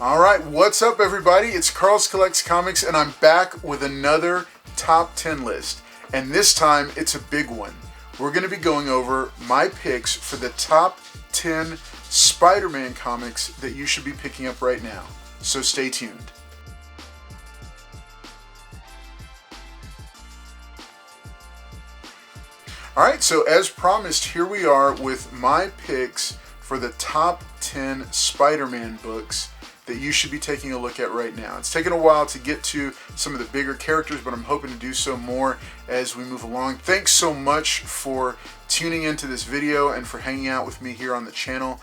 Alright, what's up everybody? It's Carl's Collects Comics and I'm back with another top 10 list. And this time it's a big one. We're going to be going over my picks for the top 10 Spider-Man comics that you should be picking up right now. So stay tuned. Alright, so as promised, here we are with my picks for the top 10 Spider-Man books that you should be taking a look at right now. It's taken a while to get to some of the bigger characters, but I'm hoping to do so more as we move along. Thanks so much for tuning into this video and for hanging out with me here on the channel.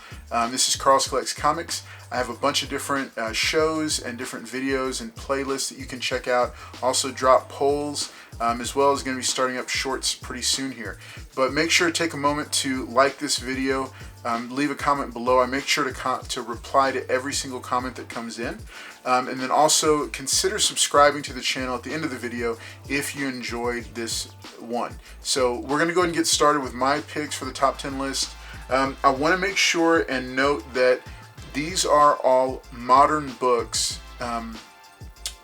This is Carl's Collects Comics. I have a bunch of different shows and different videos and playlists that you can check out. Also drop polls, as well as going to be starting up shorts pretty soon here. But make sure to take a moment to like this video, leave a comment below. I make sure to reply to every single comment that comes in. And then also consider subscribing to the channel at the end of the video if you enjoyed this one. So we're going to go ahead and get started with my picks for the top 10 list. I want to make sure and note that these are all modern books,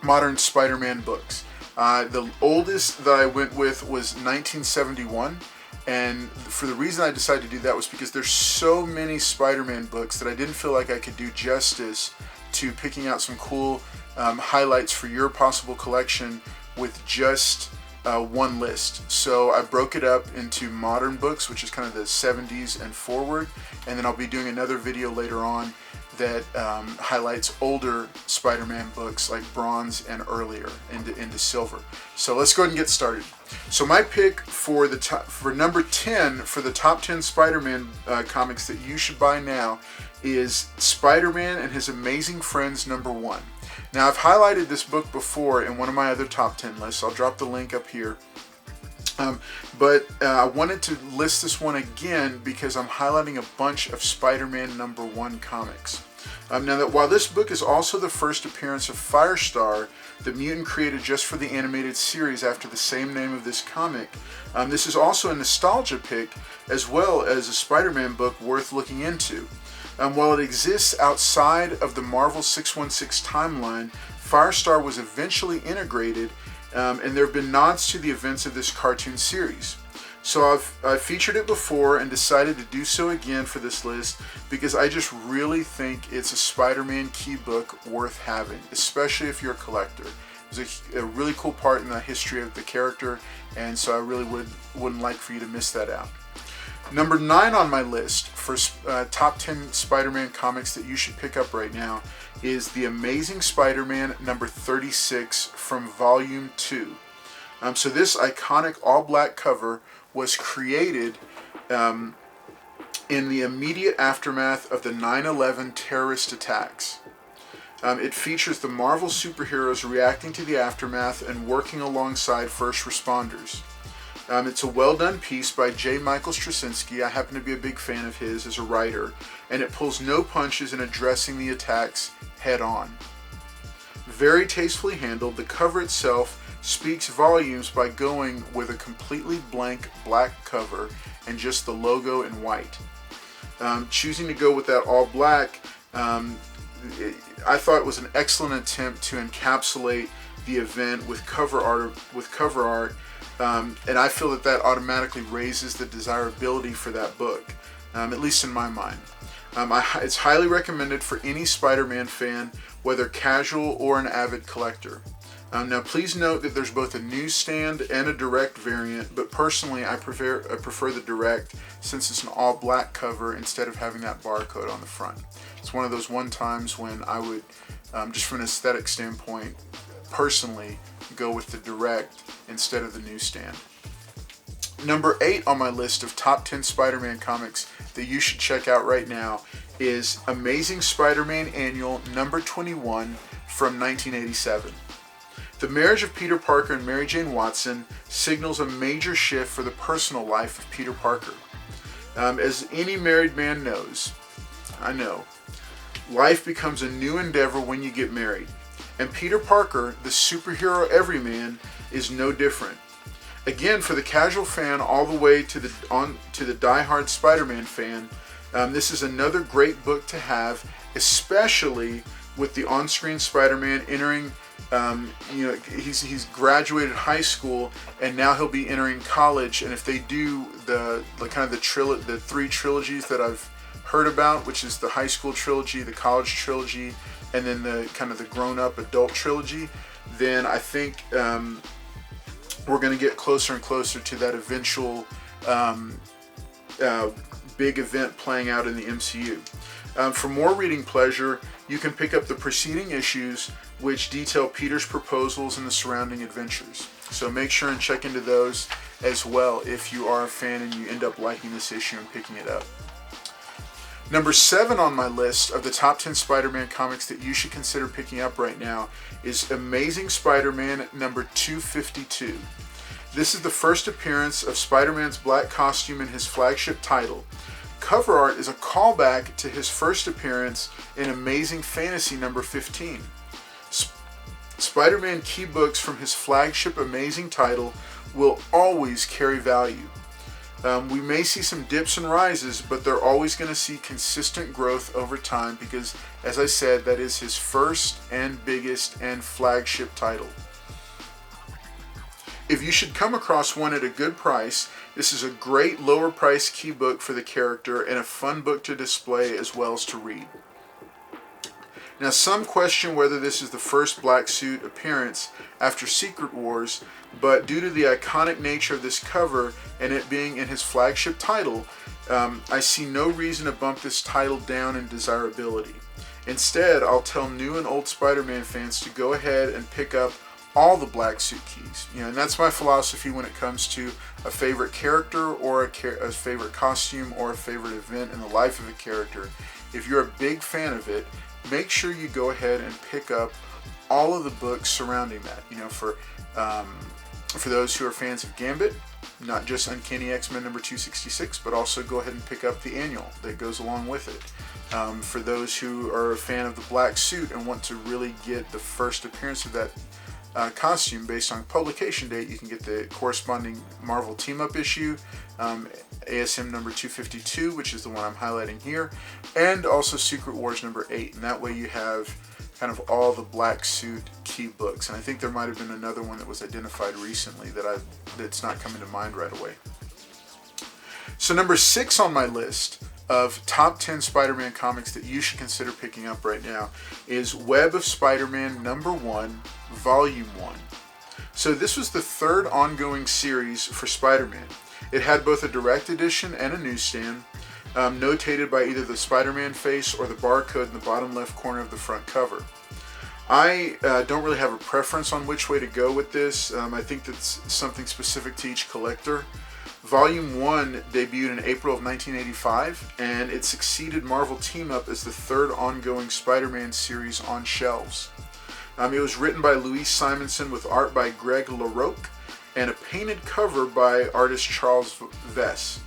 modern Spider-Man books. The oldest that I went with was 1971, and for the reason I decided to do that was because there's so many Spider-Man books that I didn't feel like I could do justice to picking out some cool highlights for your possible collection with just one list. So I broke it up into modern books, which is kind of the 70s and forward, and then I'll be doing another video later on that highlights older Spider-Man books like bronze and earlier into silver. So let's go ahead and get started. So my pick for number 10 for the top 10 Spider-Man comics that you should buy now is Spider-Man and His Amazing Friends #1. Now I've highlighted this book before in one of my other top 10 lists. I'll drop the link up here. But I wanted to list this one again because I'm highlighting a bunch of Spider-Man #1 comics. Now, while this book is also the first appearance of Firestar, the mutant created just for the animated series after the same name of this comic, this is also a nostalgia pick as well as a Spider-Man book worth looking into. While it exists outside of the Marvel 616 timeline, Firestar was eventually integrated, and there have been nods to the events of this cartoon series. So I've featured it before and decided to do so again for this list because I just really think it's a Spider-Man key book worth having, especially if you're a collector. It's a really cool part in the history of the character, and so I really wouldn't like for you to miss that out. Number 9 on my list for top 10 Spider-Man comics that you should pick up right now is The Amazing Spider-Man #36 from Volume 2. So this iconic all-black cover was created in the immediate aftermath of the 9/11 terrorist attacks. It features the Marvel superheroes reacting to the aftermath and working alongside first responders. It's a well-done piece by J. Michael Straczynski. I happen to be a big fan of his as a writer, and it pulls no punches in addressing the attacks head-on. Very tastefully handled, the cover itself speaks volumes by going with a completely blank black cover and just the logo in white. Choosing to go with that all black, I thought it was an excellent attempt to encapsulate the event with cover art. And I feel that automatically raises the desirability for that book, at least in my mind. It's highly recommended for any Spider-Man fan, whether casual or an avid collector. Now please note that there's both a newsstand and a direct variant, but personally I prefer the direct since it's an all black cover instead of having that barcode on the front. It's one of those times when I would, just from an aesthetic standpoint, personally go with the direct instead of the newsstand. Number 8 on my list of top 10 Spider-Man comics that you should check out right now is Amazing Spider-Man Annual #21 from 1987. The marriage of Peter Parker and Mary Jane Watson signals a major shift for the personal life of Peter Parker. As any married man knows, I know, life becomes a new endeavor when you get married. And Peter Parker, the superhero everyman, is no different. Again, for the casual fan all the way to the diehard Spider-Man fan, this is another great book to have, especially with the on-screen Spider-Man entering. He's graduated high school and now he'll be entering college. And if they do the three trilogies that I've heard about, which is the high school trilogy, the college trilogy, and then the kind of the grown-up adult trilogy, then I think we're going to get closer and closer to that eventual big event playing out in the MCU. For more reading pleasure, you can pick up the preceding issues, which detail Peter's proposals and the surrounding adventures. So make sure and check into those as well if you are a fan and you end up liking this issue and picking it up. Number 7 on my list of the top 10 Spider-Man comics that you should consider picking up right now is Amazing Spider-Man number 252. This is the first appearance of Spider-Man's black costume in his flagship title. Cover art is a callback to his first appearance in Amazing Fantasy number 15. Spider-Man key books from his flagship Amazing title will always carry value. We may see some dips and rises, but they're always going to see consistent growth over time because, as I said, that is his first and biggest and flagship title. If you should come across one at a good price, this is a great lower price key book for the character and a fun book to display as well as to read. Now, some question whether this is the first black suit appearance after Secret Wars, but due to the iconic nature of this cover and it being in his flagship title, I see no reason to bump this title down in desirability. Instead, I'll tell new and old Spider-Man fans to go ahead and pick up all the black suit keys. And that's my philosophy when it comes to a favorite character or a favorite costume or a favorite event in the life of a character. If you're a big fan of it, make sure you go ahead and pick up all of the books surrounding that. For those who are fans of Gambit, not just Uncanny X-Men number 266, but also go ahead and pick up the annual that goes along with it. For those who are a fan of the black suit and want to really get the first appearance of that costume based on publication date, you can get the corresponding Marvel team-up issue, ASM number 252, which is the one I'm highlighting here, and also Secret Wars number 8, and that way you have kind of all the black suit key books. And I think there might have been another one that was identified recently that's not coming to mind right away. So number 6 on my list of top 10 Spider-Man comics that you should consider picking up right now is Web of Spider-Man number 1, Volume 1. So this was the third ongoing series for Spider-Man. It had both a direct edition and a newsstand, notated by either the Spider-Man face or the barcode in the bottom left corner of the front cover. I don't really have a preference on which way to go with this. I think that's something specific to each collector. Volume 1 debuted in April of 1985, and it succeeded Marvel Team-Up as the third ongoing Spider-Man series on shelves. It was written by Louise Simonson with art by Greg LaRocque and a painted cover by artist Charles Vess.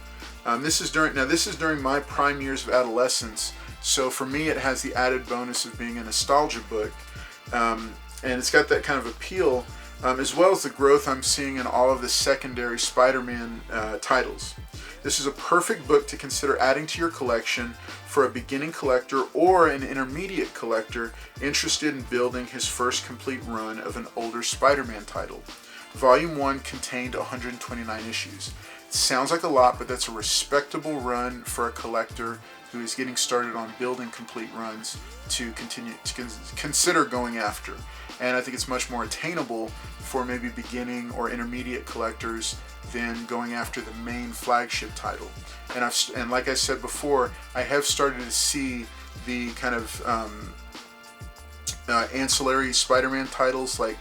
This is during my prime years of adolescence, so for me it has the added bonus of being a nostalgia book, and it's got that kind of appeal, as well as the growth I'm seeing in all of the secondary Spider-Man titles. This is a perfect book to consider adding to your collection for a beginning collector or an intermediate collector interested in building his first complete run of an older Spider-Man title. Volume 1 contained 129 issues. It sounds like a lot, but that's a respectable run for a collector who is getting started on building complete runs to continue to consider going after. And I think it's much more attainable for maybe beginning or intermediate collectors than going after the main flagship title. And like I said before, I have started to see the kind of ancillary Spider-Man titles like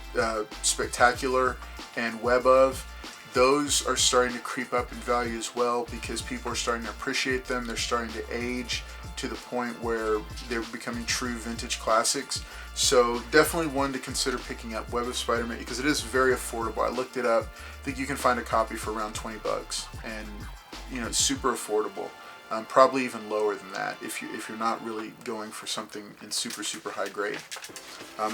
Spectacular and Web of. Those are starting to creep up in value as well because people are starting to appreciate them. They're starting to age to the point where they're becoming true vintage classics. So definitely one to consider picking up, Web of Spider-Man, because it is very affordable. I looked it up. I think you can find a copy for around $20, and it's super affordable. Probably even lower than that if you're not really going for something in super high grade.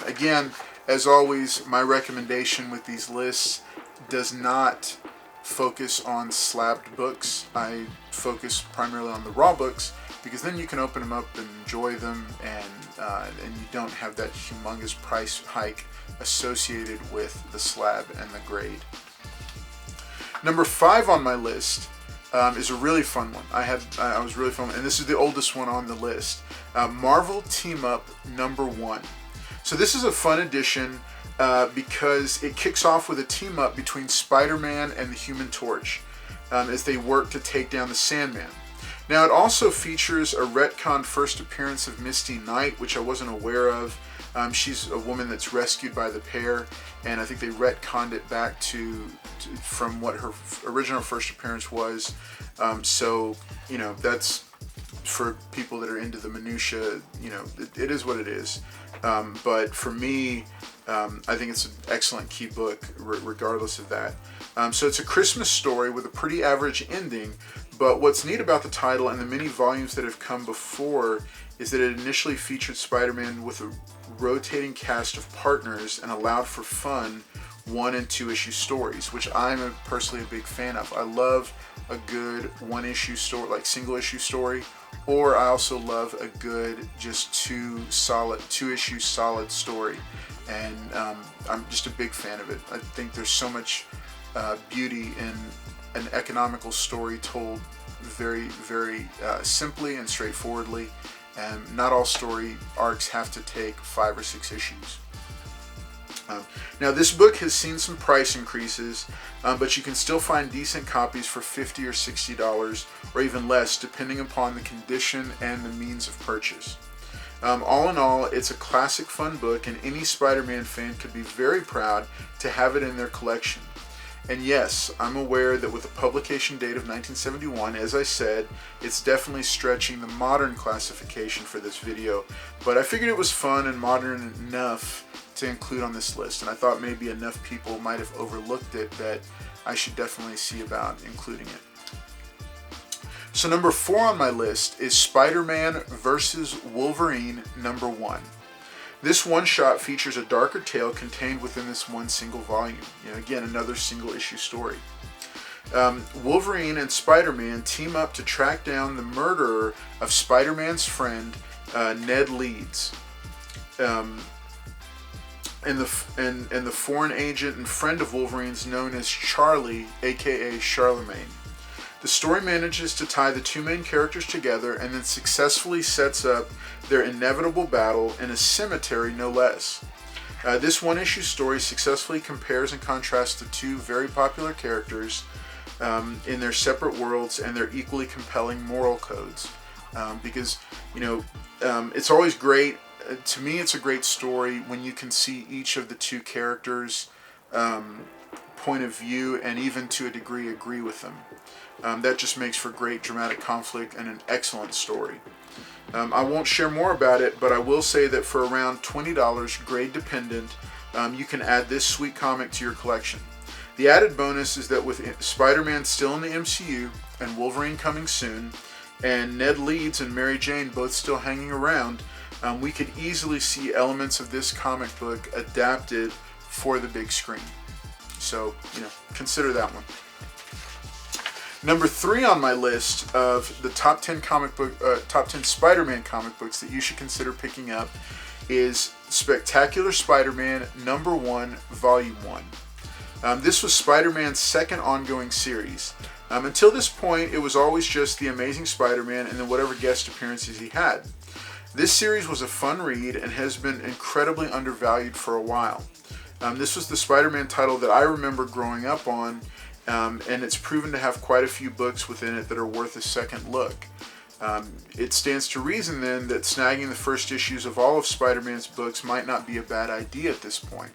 Again, as always, my recommendation with these lists does not focus on slabbed books. I focus primarily on the raw books because then you can open them up and enjoy them and and you don't have that humongous price hike associated with the slab and the grade. Number 5 on my list is a really fun one. I was really fun, and this is the oldest one on the list. Marvel Team Up #1. So this is a fun edition because it kicks off with a team up between Spider-Man and the Human Torch as they work to take down the Sandman. Now it also features a retconned first appearance of Misty Knight, which I wasn't aware of. She's a woman that's rescued by the pair, and I think they retconned it back from what her original first appearance was. So, you know, that's for people that are into the minutia, you know, it is what it is. But for me, I think it's an excellent key book regardless of that. So it's a Christmas story with a pretty average ending, but what's neat about the title and the many volumes that have come before is that it initially featured Spider-Man with a rotating cast of partners and allowed for fun 1- and 2-issue stories, which I'm personally a big fan of. I love a good 1-issue story, like single-issue story, or I also love a good just 2-issue solid story, and I'm just a big fan of it. I think there's so much beauty in an economical story told very, very simply and straightforwardly, and not all story arcs have to take 5 or 6 issues. Now this book has seen some price increases, but you can still find decent copies for $50 or $60 or even less depending upon the condition and the means of purchase. All in all, it's a classic fun book, and any Spider-Man fan could be very proud to have it in their collection. And yes, I'm aware that with a publication date of 1971, as I said, it's definitely stretching the modern classification for this video, but I figured it was fun and modern enough to include on this list, and I thought maybe enough people might have overlooked it that I should definitely see about including it. So number 4 on my list is Spider-Man vs. Wolverine #1. This one-shot features a darker tale contained within this one single volume. You know, again, another single-issue story. Wolverine and Spider-Man team up to track down the murderer of Spider-Man's friend, Ned Leeds, and the foreign agent and friend of Wolverine's known as Charlie, aka Charlemagne. The story manages to tie the two main characters together and then successfully sets up their inevitable battle in a cemetery, no less. This one-issue story successfully compares and contrasts the two very popular characters in their separate worlds and their equally compelling moral codes. Because, you know, it's always great, to me it's a great story when you can see each of the two characters' point of view and even to a degree agree with them. That just makes for great dramatic conflict and an excellent story. I won't share more about it, but I will say that for around $20, grade dependent, you can add this sweet comic to your collection. The added bonus is that with Spider-Man still in the MCU and Wolverine coming soon, and Ned Leeds and Mary Jane both still hanging around, we could easily see elements of this comic book adapted for the big screen. So, you know, consider that one. Number 3 on my list of the top 10 Spider-Man comic books that you should consider picking up is Spectacular Spider-Man #1, Volume 1. This was Spider-Man's second ongoing series. Until this point, it was always just The Amazing Spider-Man and then whatever guest appearances he had. This series was a fun read and has been incredibly undervalued for a while. This was the Spider-Man title that I remember growing up on, and it's proven to have quite a few books within it that are worth a second look. It stands to reason then that snagging the first issues of all of Spider-Man's books might not be a bad idea at this point.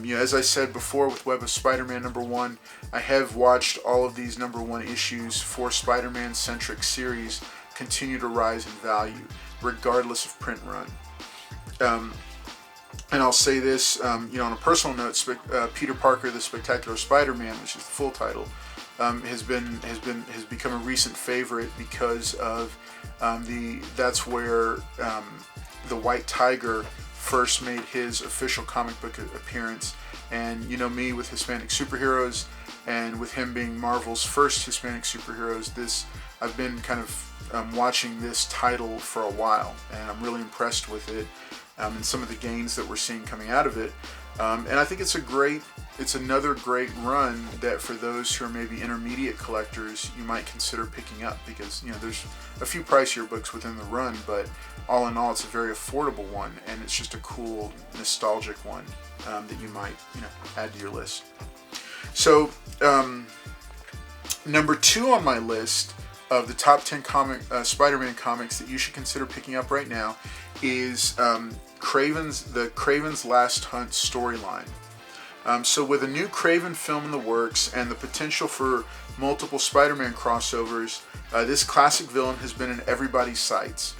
You know, as I said before with Web of Spider-Man #1, I have watched all of these #1 issues for Spider-Man centric series continue to rise in value, regardless of print run. And I'll say this, you know, on a personal note, Peter Parker, the Spectacular Spider-Man, which is the full title, has become a recent favorite because of that's where the White Tiger first made his official comic book appearance. And you know me with Hispanic superheroes, And with him being Marvel's first Hispanic superheroes, I've been kind of watching this title for a while, and I'm really impressed with it and some of the gains that we're seeing coming out of it. And I think it's another great run that for those who are maybe intermediate collectors, you might consider picking up, because there's a few pricier books within the run, but all in all, it's a very affordable one, and it's just a cool, nostalgic one that you might add to your list. So number 2 on my list of the top 10 Spider-Man comics that you should consider picking up right now is the Kraven's Last Hunt storyline. So with a new Kraven film in the works and the potential for multiple Spider-Man crossovers, this classic villain has been in everybody's sights.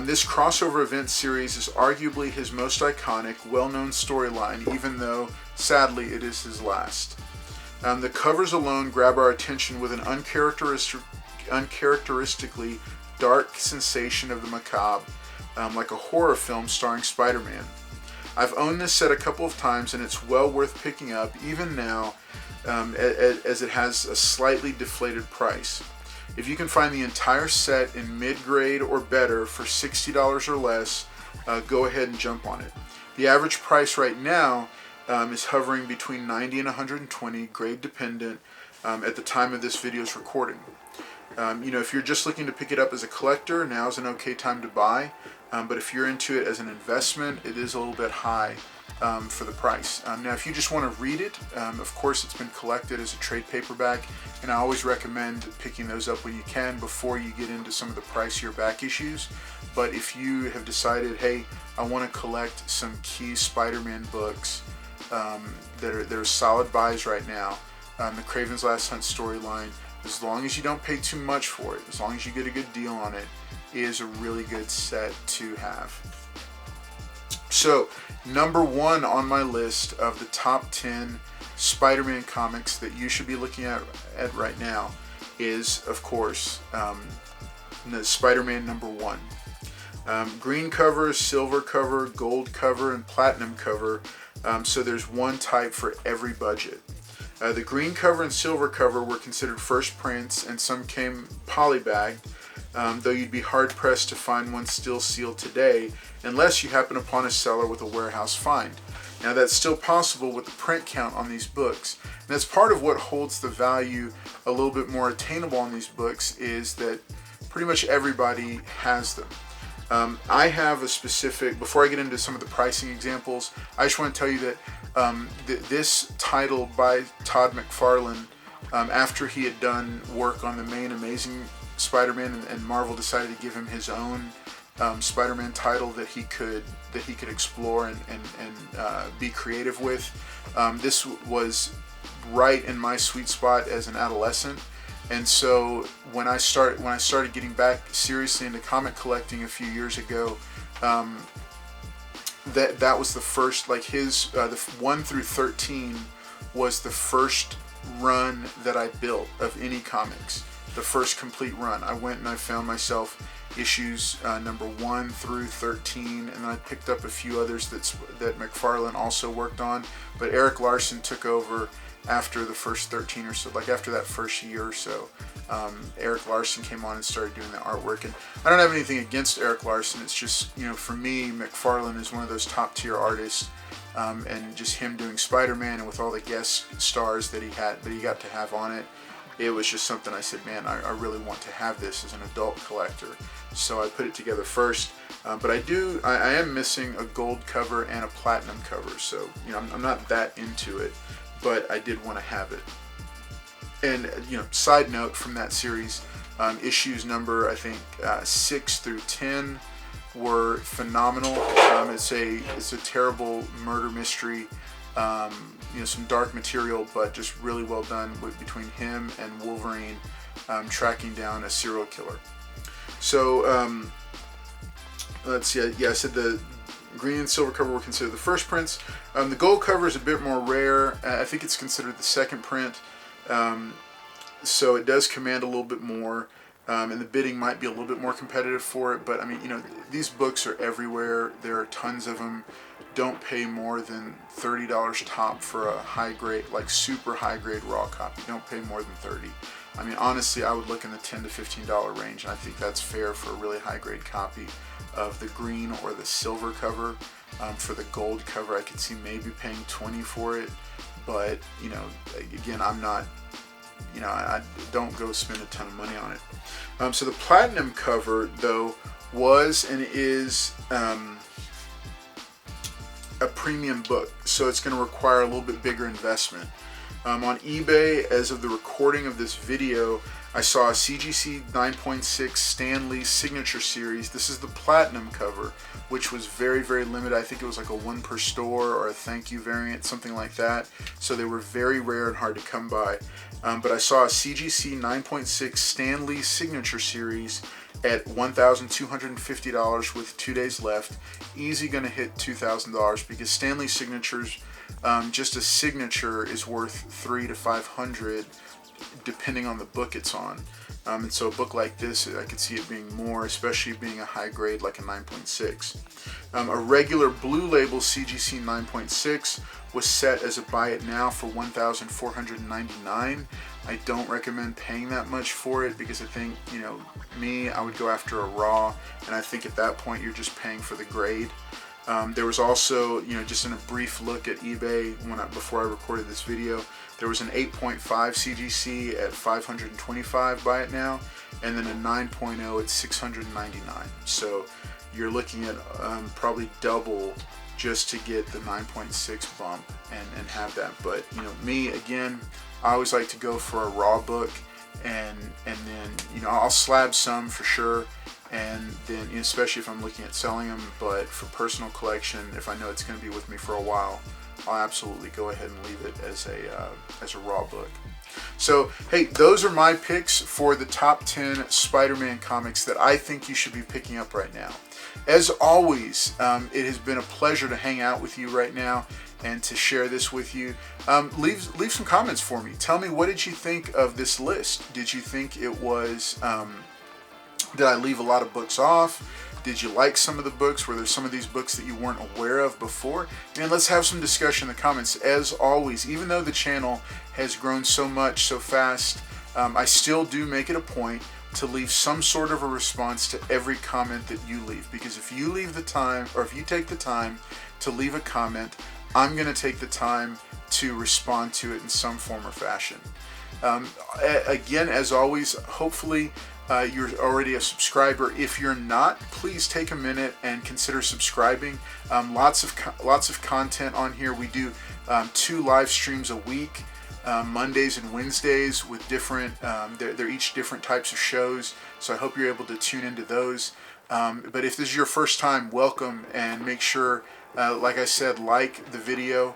This crossover event series is arguably his most iconic, well-known storyline, even though, sadly, it is his last. The covers alone grab our attention with an uncharacteristically dark sensation of the macabre, like a horror film starring Spider-Man. I've owned this set a couple of times, and it's well worth picking up, even now, as it has a slightly deflated price. If you can find the entire set in mid-grade or better for $60 or less, go ahead and jump on it. The average price right now is hovering between $90 and $120, grade dependent, at the time of this video's recording. If you're just looking to pick it up as a collector, now's an okay time to buy. But if you're into it as an investment, it is a little bit high for the price. Now, if you just want to read it, of course it's been collected as a trade paperback, and I always recommend picking those up when you can before you get into some of the pricier back issues. But if you have decided, hey, I want to collect some key Spider-Man books that are solid buys right now, the Kraven's Last Hunt storyline, as long as you don't pay too much for it, as long as you get a good deal on it, is a really good set to have. So, number 1 on my list of the top 10 Spider-Man comics that you should be looking at right now is, of course, Spider-Man number 1. Green cover, silver cover, gold cover, and platinum cover. So there's one type for every budget. The green cover and silver cover were considered first prints, and some came polybagged, though you'd be hard-pressed to find one still sealed today, unless you happen upon a seller with a warehouse find. Now, that's still possible with the print count on these books. And that's part of what holds the value a little bit more attainable on these books, is that pretty much everybody has them. I have a specific, before I get into some of the pricing examples, I just want to tell you that this title by Todd McFarlane, after he had done work on the main Amazing Spider-Man, and Marvel decided to give him his own Spider-Man title that he could explore and be creative with. This was right in my sweet spot as an adolescent. And so when I started getting back seriously into comic collecting a few years ago, that was the first, like his the 1 through 13 was the first run that I built of any comics, the first complete run. I went and I found myself issues number 1 through 13, and then I picked up a few others that McFarlane also worked on, but Eric Larson took over after the first 13 or so, like after that first year or so. Eric Larson came on and started doing the artwork, and I don't have anything against Eric Larson. It's just, for me, McFarlane is one of those top tier artists, and just him doing Spider-Man, and with all the guest stars that he got to have on it, it was just something I said, man, I really want to have this as an adult collector. So I put it together first, but I am missing a gold cover and a platinum cover, so I'm not that into it, but I did want to have it. And side note from that series, issues number, I think 6 through 10 were phenomenal. It's a terrible murder mystery, some dark material, but just really well done between him and Wolverine tracking down a serial killer. So let's see. Yeah, I said the green and silver cover were considered the first prints. The gold cover is a bit more rare. I think it's considered the second print. So it does command a little bit more, and the bidding might be a little bit more competitive for it. But I mean, these books are everywhere. There are tons of them. don't pay more than $30 top for a high grade, like super high grade raw copy. Don't pay more than $30. I mean, honestly, I would look in the $10 to $15 range, and I think that's fair for a really high grade copy of the green or the silver cover. For the gold cover, I could see maybe paying $20 for it, but you know, again, I'm not, you know, I don't go spend a ton of money on it. So the platinum cover, though, was and is a premium book, so it's going to require a little bit bigger investment. On eBay, as of the recording of this video, I saw a CGC 9.6 Stan Lee Signature Series. This is the platinum cover, which was very, very limited. I think it was like a 1 per store or a thank you variant, something like that. So they were very rare and hard to come by. But I saw a CGC 9.6 Stan Lee Signature Series at $1,250 with 2 days left. Easy gonna hit $2,000 because Stan Lee signatures, just a signature is worth $300 to $500 depending on the book it's on. And so a book like this, I could see it being more, especially being a high grade like a 9.6. A regular blue label CGC 9.6 was set as a buy it now for $1,499. I don't recommend paying that much for it because I think, you know, I would go after a raw, and I think at that point you're just paying for the grade. There was also, you know, just in a brief look at eBay before I recorded this video, there was an 8.5 CGC at $525 buy it now, and then a 9.0 at $699. So you're looking at probably double just to get the 9.6 bump and have that. But you know, me again, I always like to go for a raw book, and then, you know, I'll slab some for sure. And then, you know, especially if I'm looking at selling them, but for personal collection, if I know it's going to be with me for a while, I'll absolutely go ahead and leave it as a raw book. So, hey, those are my picks for the top 10 Spider-Man comics that I think you should be picking up right now. As always, it has been a pleasure to hang out with you right now and to share this with you. Leave some comments for me. Tell me, what did you think of this list? Did you think it was... did I leave a lot of books off? Did you like some of the books? Were there some of these books that you weren't aware of before? And let's have some discussion in the comments. As always, even though the channel has grown so much, so fast, I still do make it a point to leave some sort of a response to every comment that you leave. Because if you leave the time, or if you take the time to leave a comment, I'm going to take the time to respond to it in some form or fashion. Again, as always, hopefully you're already a subscriber. If you're not, please take a minute and consider subscribing. Lots of content on here. We do 2 live streams a week, Mondays and Wednesdays, with different. They're each different types of shows. So I hope you're able to tune into those. But if this is your first time, welcome, and make sure, like I said, like the video,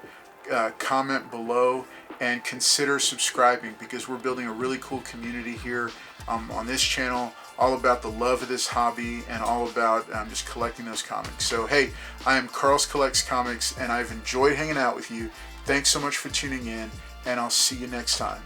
comment below, and consider subscribing, because we're building a really cool community here on this channel, all about the love of this hobby and all about just collecting those comics. So hey, I am Carl's Collects Comics, and I've enjoyed hanging out with you. Thanks so much for tuning in, and I'll see you next time.